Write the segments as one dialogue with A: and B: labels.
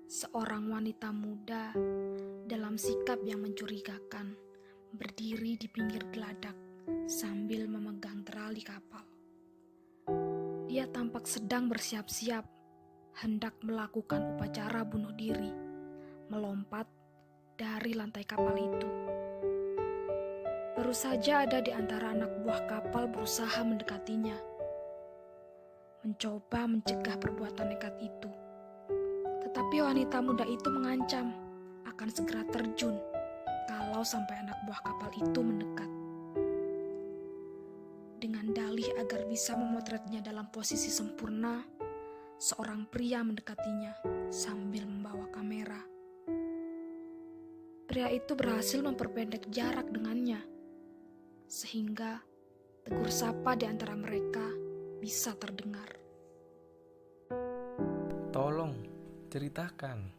A: Seorang wanita muda dalam sikap yang mencurigakan berdiri di pinggir geladak sambil memegang terali kapal. Ia tampak sedang bersiap-siap hendak melakukan upacara bunuh diri, melompat dari lantai kapal itu. Baru saja ada di antara anak buah kapal berusaha mendekatinya, mencoba mencegah perbuatan nekat itu. Tetapi wanita muda itu mengancam akan segera terjun kalau sampai anak buah kapal itu mendekat. Dengan dalih agar bisa memotretnya dalam posisi sempurna, seorang pria mendekatinya sambil membawa kamera. Pria itu berhasil memperpendek jarak dengannya, sehingga tegur sapa di antara mereka bisa terdengar.
B: Tolong, ceritakan,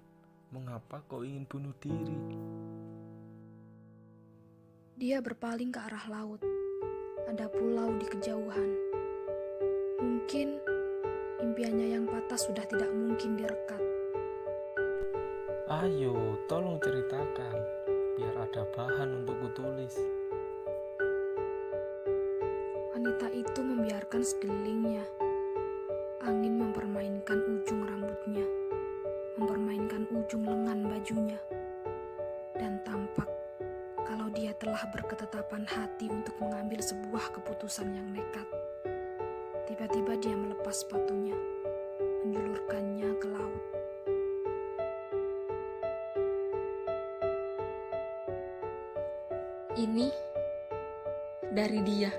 B: mengapa kau ingin bunuh diri?
A: Dia berpaling ke arah laut. Ada pulau di kejauhan. Mungkin impiannya yang patah sudah tidak mungkin direkat.
B: Ayo, tolong ceritakan, biar ada bahan untuk kutulis.
A: Wanita itu membiarkan sekelilingnya. Angin mempermainkan ujung rambutnya, mempermainkan ujung lengan bajunya, dan tampak kalau dia telah berketetapan hati untuk mengambil sebuah keputusan yang nekat. Tiba-tiba dia melepas sepatunya, menjulurkannya ke laut.
C: Ini dari dia.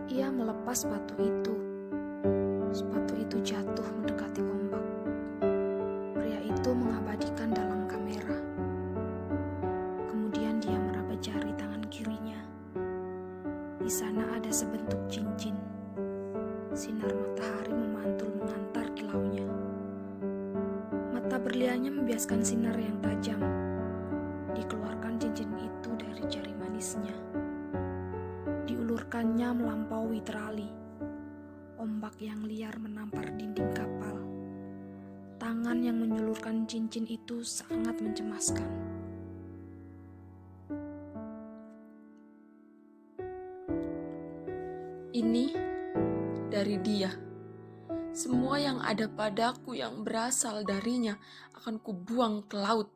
A: Ia melepas sepatu itu. Sepatu itu jatuh mendekati ombak. Pria itu mengabadikan dalam kamera. Kemudian dia meraba jari tangan kirinya. Di sana ada sebentuk cincin. Sinar matahari memantul mengantar kilaunya. Mata berliannya membiaskan sinar yang tajam. Dikeluarkan cincin itu dari jari manisnya. Diulurkannya melampaui terali. Ombak yang liar menampar dinding kapal. Tangan yang menyulurkan cincin itu sangat mencemaskan.
C: Ini dari dia. Semua yang ada padaku yang berasal darinya akan kubuang ke laut.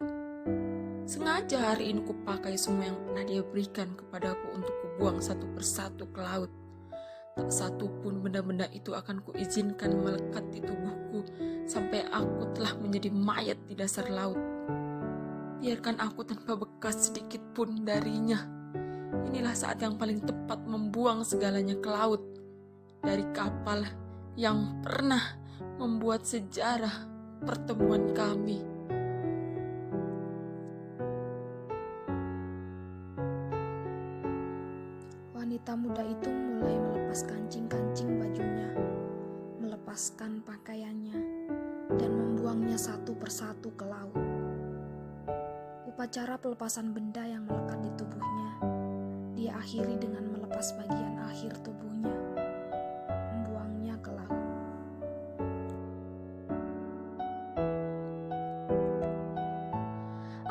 C: Sengaja hari ini kupakai semua yang pernah dia berikan kepadaku untuk kubuang satu persatu ke laut. Tak satu pun benda-benda itu akan kuizinkan melekat di tubuhku sampai aku telah menjadi mayat di dasar laut. Biarkan aku tanpa bekas sedikit pun darinya. Inilah saat yang paling tepat membuang segalanya ke laut. Dari kapal yang pernah membuat sejarah pertemuan kami.
A: Wanita muda itu mulai melepas kancing-kancing bajunya, melepaskan pakaiannya, dan membuangnya satu persatu ke laut. Upacara pelepasan benda yang melekat di tubuhnya, dia akhiri dengan melepas bagian akhir tubuhnya, membuangnya ke laut.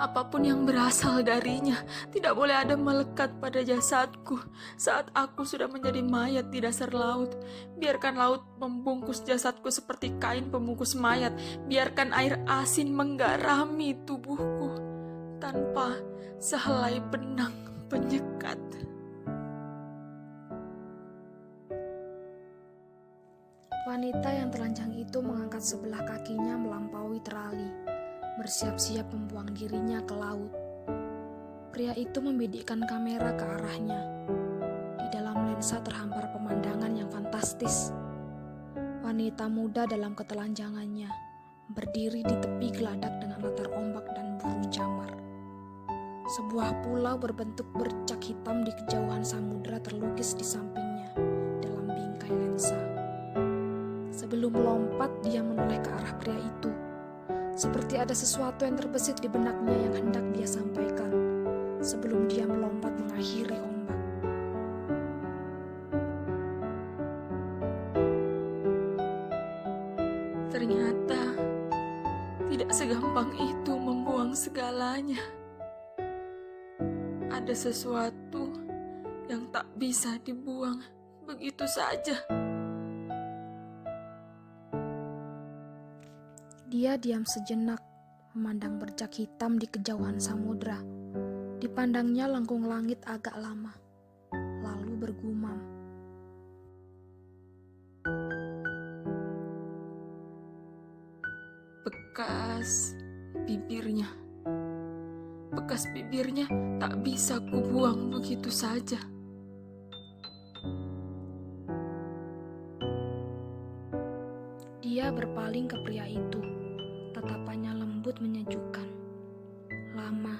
C: Apapun yang berasal darinya tidak boleh ada melekat pada jasadku saat aku sudah menjadi mayat di dasar laut. Biarkan laut membungkus jasadku seperti kain pembungkus mayat. Biarkan air asin menggarami tubuhku tanpa sehelai benang penyekat.
A: Wanita yang telanjang itu mengangkat sebelah kakinya melampaui terali, bersiap-siap membuang dirinya ke laut. Pria itu membidikkan kamera ke arahnya. Di dalam lensa terhampar pemandangan yang fantastis. Wanita muda dalam ketelanjangannya berdiri di tepi geladak dengan latar ombak dan burung camar. Sebuah pulau berbentuk bercak hitam di kejauhan samudera terlukis di sampingnya dalam bingkai lensa. Sebelum melompat, dia menoleh ke arah pria itu. Seperti ada sesuatu yang terbesit di benaknya yang hendak dia sampaikan sebelum dia melompat mengakhiri ombak.
C: Ternyata tidak segampang itu membuang segalanya. Ada sesuatu yang tak bisa dibuang begitu saja.
A: Dia diam sejenak, memandang bercak hitam di kejauhan samudra. Dipandangnya lengkung langit agak lama, lalu bergumam.
C: Bekas bibirnya. Bekas bibirnya tak bisa kubuang begitu saja.
A: Dia berpaling ke pria itu. Tatapannya lembut menyejukkan. Lama.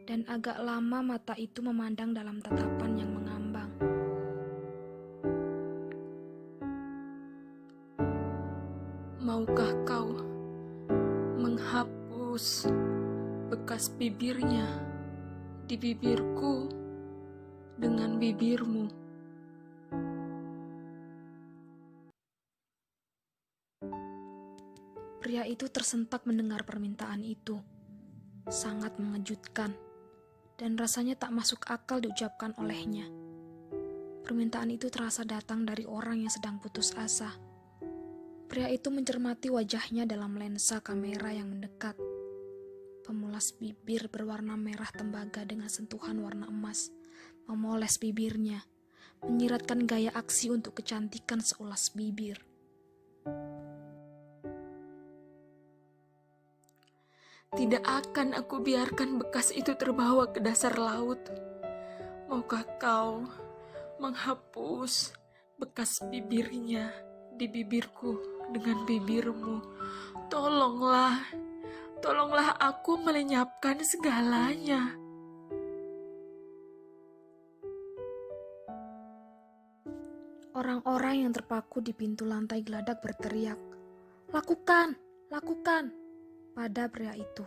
A: Dan agak lama mata itu memandang dalam tatapan yang mengambang.
C: Maukah kau menghapus bekas bibirnya di bibirku dengan bibirmu?
A: Pria itu tersentak mendengar permintaan itu. Sangat mengejutkan. Dan rasanya tak masuk akal diucapkan olehnya. Permintaan itu terasa datang dari orang yang sedang putus asa. Pria itu mencermati wajahnya dalam lensa kamera yang mendekat. Pemulas bibir berwarna merah tembaga dengan sentuhan warna emas memoles bibirnya, menyiratkan gaya aksi untuk kecantikan seulas bibir.
C: Tidak akan aku biarkan bekas itu terbawa ke dasar laut. Maukah kau menghapus bekas bibirnya di bibirku dengan bibirmu? Tolonglah, tolonglah aku melenyapkan segalanya.
A: Orang-orang yang terpaku di pintu lantai geladak berteriak, "Lakukan, lakukan!" pada pria itu.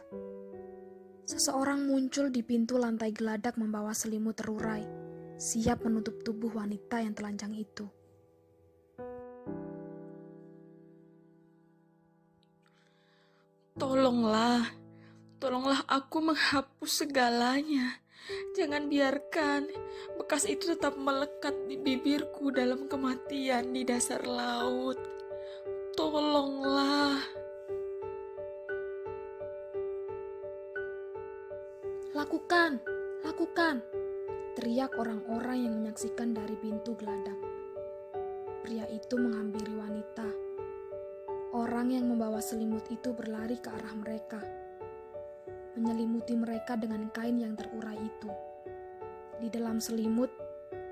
A: Seseorang muncul di pintu lantai geladak membawa selimut terurai, siap menutup tubuh wanita yang telanjang itu.
C: Tolonglah, tolonglah aku menghapus segalanya. Jangan biarkan bekas itu tetap melekat di bibirku dalam kematian di dasar laut. Tolonglah.
A: "Lakukan, lakukan!" teriak orang-orang yang menyaksikan dari pintu geladak. Pria itu menghampiri wanita. Orang yang membawa selimut itu berlari ke arah mereka, menyelimuti mereka dengan kain yang terurai itu. Di dalam selimut,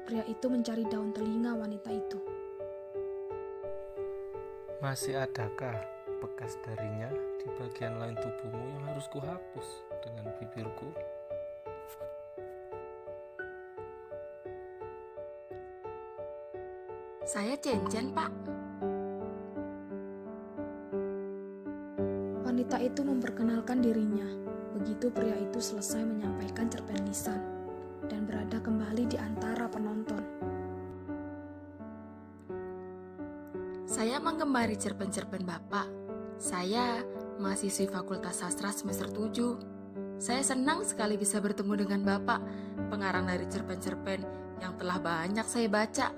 A: pria itu mencari daun telinga wanita itu.
B: Masih adakah bekas darinya di bagian lain tubuhmu yang harus kuhapus dengan bibirku?
C: Saya Cencen, Pak.
A: Wanita itu memperkenalkan dirinya. Begitu pria itu selesai menyampaikan cerpen lisan dan berada kembali di antara penonton.
C: Saya menggembari cerpen-cerpen Bapak. Saya mahasiswi Fakultas Sastra semester 7. Saya senang sekali bisa bertemu dengan Bapak, pengarang dari cerpen-cerpen yang telah banyak saya baca.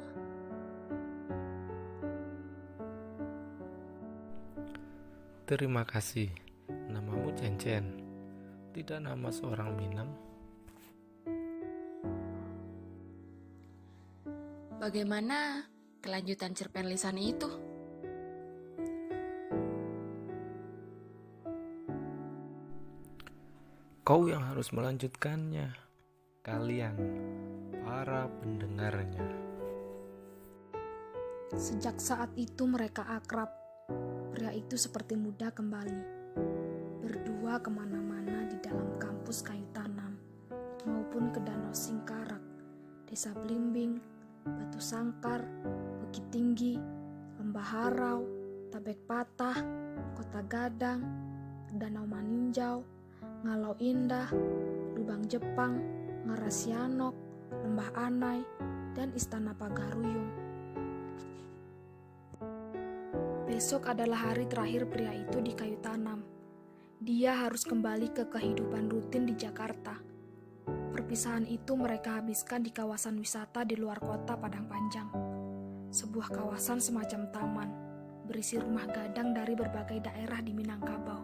B: Terima kasih. Namamu Cencen, tidak nama seorang Minang.
C: Bagaimana kelanjutan cerpen lisan itu?
B: Kau yang harus melanjutkannya. Kalian, para pendengarnya.
A: Sejak saat itu mereka akrab. Pria itu seperti muda kembali. Berdua kemana-mana di dalam kampus kayu tanam, maupun ke Danau Singkarak, Desa Blimbing, Batu Sangkar, Bukit Tinggi, Lembah Harau, Tabek Patah, Kota Gadang, Danau Maninjau, Ngalau Indah, Lubang Jepang, Ngarasianok, Lembah Anai, dan Istana Pagaruyung. Esok adalah hari terakhir pria itu di kayu tanam. Dia harus kembali ke kehidupan rutin di Jakarta. Perpisahan itu mereka habiskan di kawasan wisata di luar kota Padang Panjang. Sebuah kawasan semacam taman, berisi rumah gadang dari berbagai daerah di Minangkabau.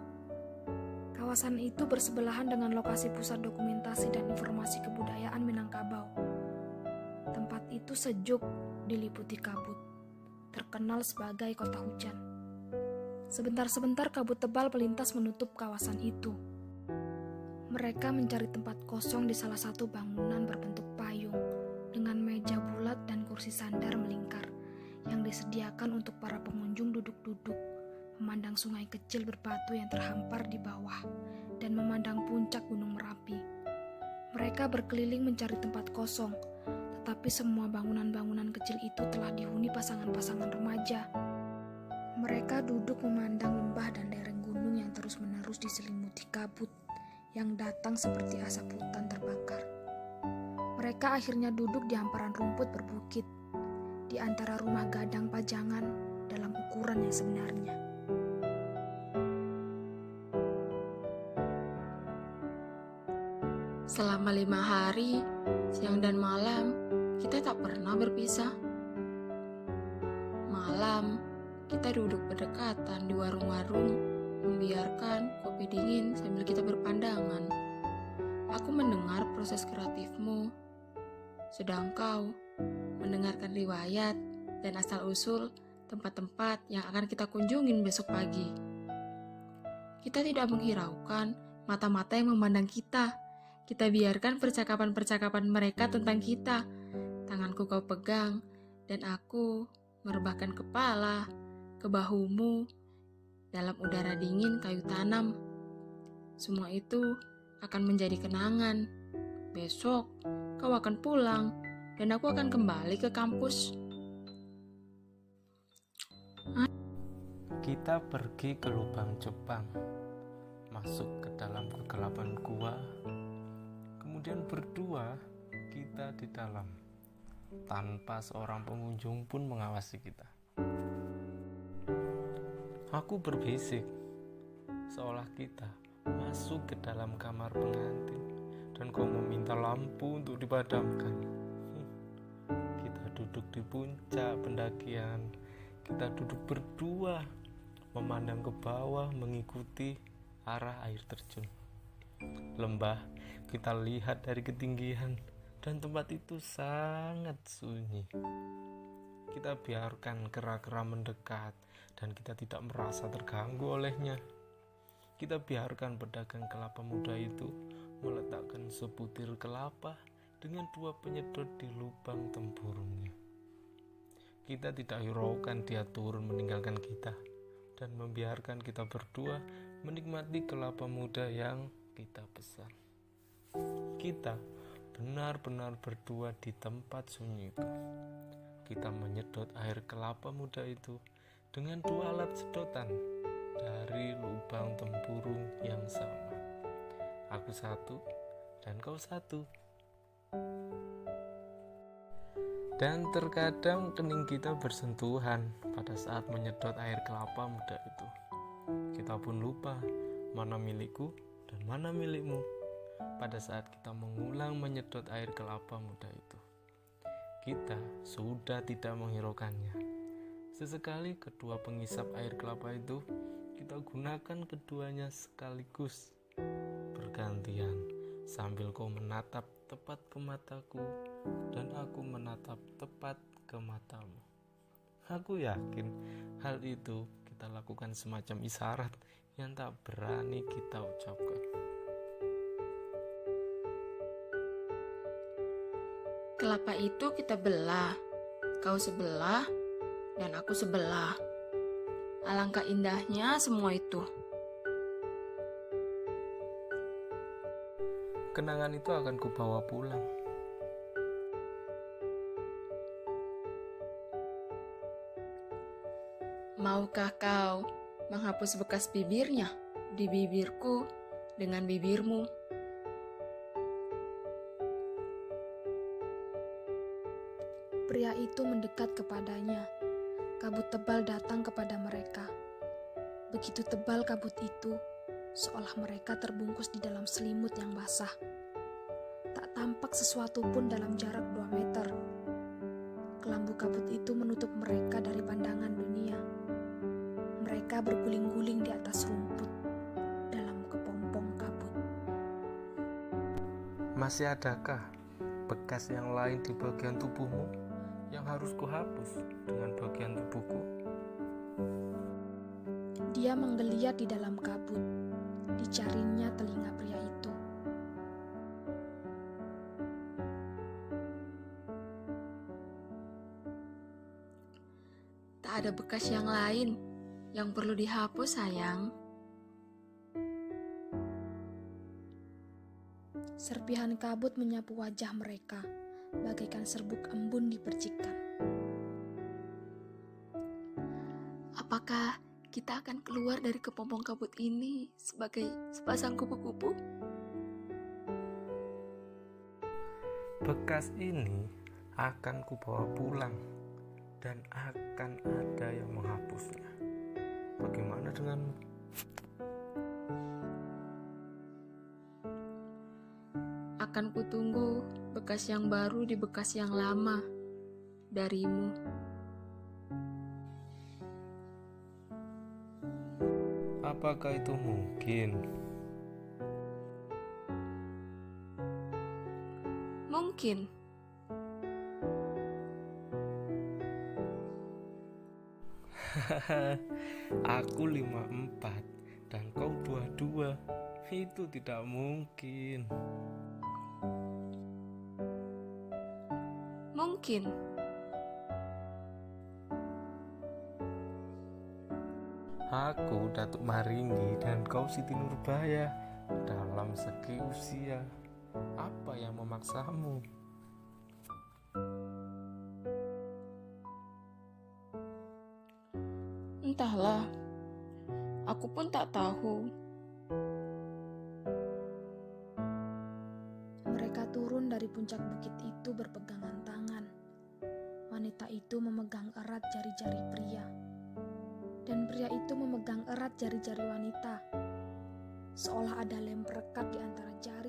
A: Kawasan itu bersebelahan dengan lokasi pusat dokumentasi dan informasi kebudayaan Minangkabau. Tempat itu sejuk, diliputi kabut, terkenal sebagai kota hujan. Sebentar-sebentar kabut tebal melintas menutup kawasan itu. Mereka mencari tempat kosong di salah satu bangunan berbentuk payung dengan meja bulat dan kursi sandar melingkar yang disediakan untuk para pengunjung duduk-duduk, memandang sungai kecil berbatu yang terhampar di bawah dan memandang puncak Gunung Merapi. Mereka berkeliling mencari tempat kosong, tetapi semua bangunan-bangunan kecil itu telah dihuni pasangan-pasangan remaja. Mereka duduk memandang lembah dan lereng gunung yang terus-menerus diselimuti kabut yang datang seperti asap hutan terbakar. Mereka akhirnya duduk di hamparan rumput berbukit, di antara rumah gadang pajangan dalam ukuran yang sebenarnya.
C: Selama 5 hari, siang dan malam, kita tak pernah berpisah. Malam, kita duduk berdekatan di warung-warung, membiarkan kopi dingin sambil kita berpandangan. Aku mendengar proses kreatifmu, sedang kau mendengarkan riwayat dan asal-usul tempat-tempat yang akan kita kunjungin besok pagi. Kita tidak menghiraukan mata-mata yang memandang kita. Kita biarkan percakapan-percakapan mereka tentang kita. Tanganku kau pegang, dan aku merebahkan kepala ke bahumu dalam udara dingin kayu tanam. Semua itu akan menjadi kenangan. Besok kau akan pulang, dan aku akan kembali ke kampus.
B: Kita pergi ke lubang Jepang, masuk ke dalam kegelapan gua, kemudian berdua kita di dalam, tanpa seorang pengunjung pun mengawasi kita. Aku berbisik, seolah kita masuk ke dalam kamar pengantin dan kau meminta lampu untuk dipadamkan. Kita duduk di puncak pendakian, kita duduk berdua, memandang ke bawah mengikuti arah air terjun. Lembah kita lihat dari ketinggian dan tempat itu sangat sunyi. Kita biarkan kera-kera mendekat dan kita tidak merasa terganggu olehnya. Kita biarkan pedagang kelapa muda itu meletakkan sebutir kelapa dengan 2 penyedot di lubang tempurungnya. Kita tidak hiraukan dia turun meninggalkan kita dan membiarkan kita berdua menikmati kelapa muda yang kita pesan. Kita benar-benar berdua di tempat sunyi itu. Kita menyedot air kelapa muda itu dengan 2 alat sedotan dari lubang tempurung yang sama. Aku satu dan kau satu. Dan terkadang kening kita bersentuhan pada saat menyedot air kelapa muda itu. Kita pun lupa mana milikku dan mana milikmu pada saat kita mengulang menyedot air kelapa muda itu. Kita sudah tidak menghiraukannya. Sesekali kedua pengisap air kelapa itu kita gunakan keduanya sekaligus bergantian sambil kau menatap tepat ke mataku dan aku menatap tepat ke matamu. Aku yakin hal itu kita lakukan semacam isyarat yang tak berani kita ucapkan.
C: Kelapa itu kita belah, kau sebelah dan aku sebelah. Alangkah indahnya semua itu.
B: Kenangan itu akan kubawa pulang.
C: Maukah kau menghapus bekas bibirnya di bibirku dengan bibirmu?
A: Pria itu mendekat kepadanya. kabut tebal datang kepada mereka. Begitu tebal kabut itu, seolah mereka terbungkus di dalam selimut yang basah. Tak tampak sesuatu pun dalam jarak 2 meter. Kelambu kabut itu menutup mereka dari pandangan dunia. Mereka berguling-guling di atas rumput dalam kepompong kabut.
B: Masih adakah bekas yang lain di bagian tubuhmu yang harus kuhapus dengan bagian tubuhku?
A: Dia menggeliat di dalam kabut. Dicarinya telinga pria itu.
C: Tak ada bekas yang lain yang perlu dihapus, sayang.
A: Serpihan kabut menyapu wajah mereka, bagaikan serbuk embun di percikan.
C: Apakah kita akan keluar dari kepompong kabut ini sebagai sepasang kupu-kupu?
B: Bekas ini akan kubawa pulang dan akan ada yang menghapusnya. Bagaimana denganmu?
C: Akan kutunggu bekas yang baru di bekas yang lama darimu.
B: Apakah itu mungkin?
C: Mungkin.
B: Aku 54 dan kau 22. Itu tidak mungkin.
C: Mungkin.
B: Aku Datuk Maringgi dan kau Siti Nurbaya. Dalam segi usia, apa yang memaksamu?
C: Entahlah, aku pun tak tahu.
A: Mereka turun dari puncak bukit itu berpegangan tangan. Wanita itu memegang erat jari-jari pria. Dan pria itu memegang erat jari-jari wanita. Seolah ada lem perekat di antara jari